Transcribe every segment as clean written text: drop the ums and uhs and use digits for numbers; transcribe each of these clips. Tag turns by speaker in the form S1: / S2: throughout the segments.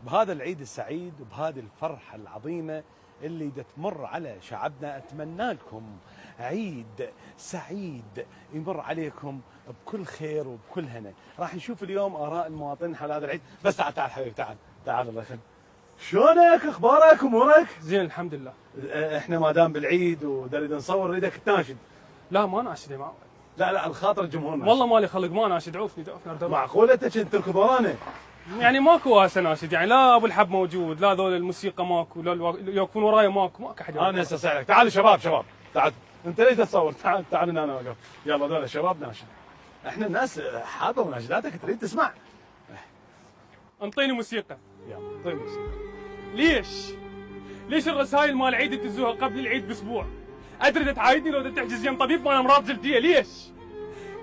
S1: بهذا العيد السعيد وبهذه الفرحة العظيمة اللي تمر على شعبنا، أتمنى لكم عيد سعيد يمر عليكم بكل خير وبكل هنا. راح نشوف اليوم آراء المواطنين حول هذا العيد. بس تعال تعال حبيبي، تعال الله يخليك. شلونك؟ اخبارك؟ امورك؟
S2: زين الحمد لله.
S1: احنا ما دام بالعيد ونريد نصور نريدك تناشد.
S2: لا ما ناشد يا معود.
S1: لا الخاطر جمهورنا.
S2: والله مالي خلق ما ناشد، عوفني
S1: معقول انت كنت تركض ورانا؟
S2: يعني ماكو هسه ناشد، يعني لا ابو الحب موجود، لا ذول الموسيقى ماكو، لا يوقفون وراي ماكو احد.
S1: انا هسه اساعدك. تعالوا شباب تعال. انت ليش تصور؟ تعال انا واقف. يلا ذول الشباب ناشد. احنا الناس حاضر مناشداتك تريد تسمع.
S2: انطيني موسيقى.
S1: يلا انطيني موسيقى.
S2: ليش الرسائل مال العيد تدزوها قبل العيد باسبوع؟ ادري تعايدني لو تحجز يم طبيب مال امراض جلديه.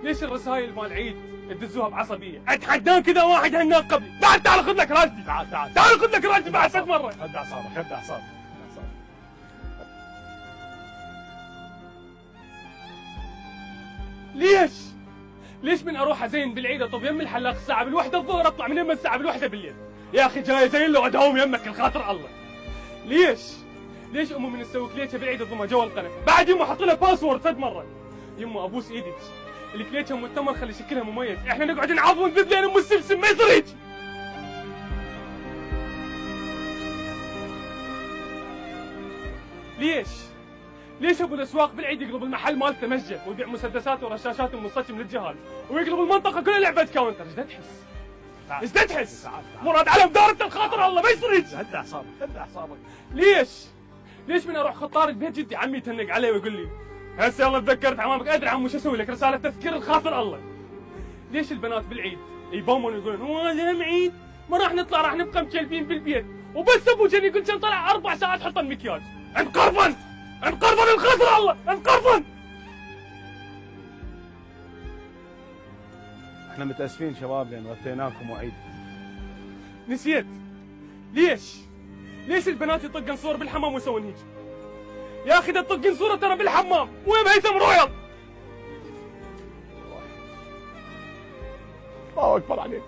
S2: ليش الرسائل مال العيد تدزوها بعصبيه؟ اتحداك كذا واحد هناك قبلي. تعال خذ لك راجتي. تعال خذ لك راجتي بعد 6 مرة.
S1: خذ اعصابك.
S2: ليش من اروح ازين بالعيد اطب يم الحلاق الساعه بالوحده الظهر، اطلع من يم الساعه بالوحده بالليل؟ يا اخي جاي ازين لو اداوم يمك الخاطر الله. ليش امي من تسوي كليتها بالعيد تضمها جوا القناه؟ بعد يمه حط لها باسورد 6 مرة. يمه ابوس ايدك، الكليتها مؤتمر خلي شكلها مميز، احنا نقعد نعض ونذب لين ام السمسم ما يصير هيك. ليش ابو الاسواق بالعيد يقلب المحل مالته مسجد ويبيع مسدسات ورشاشات منصجه من الجهاز ويقلب المنطقه كلها لعبه كاونتر؟ ايش تحس؟ مراد علم دارة الخاطر الله ما يصير هيك.
S1: هد اعصابك.
S2: ليش من اروح خطار بيت جدي عمي يتنق علي ويقول لي هسه يلا تذكرت عمامك، ادري عمو شو اسوي لك، رساله تذكير الخاطر الله. ليش البنات بالعيد يبومون ويقولون هذا عيد ما راح نطلع، راح نبقى مكلبين بالبيت، وبس ابو جن يقول كان طلع 4 ساعات حط المكياج. انقرفن الخاطر الله انقرفن.
S1: احنا متاسفين شباب لان غثيناكم وعيد.
S2: نسيت. ليش البنات يطقن صور بالحمام ويسوون هيك؟ يا اخي ده تطقن صوره ترى بالحمام، وين هيثم رويال؟
S1: الله اكبر عليك.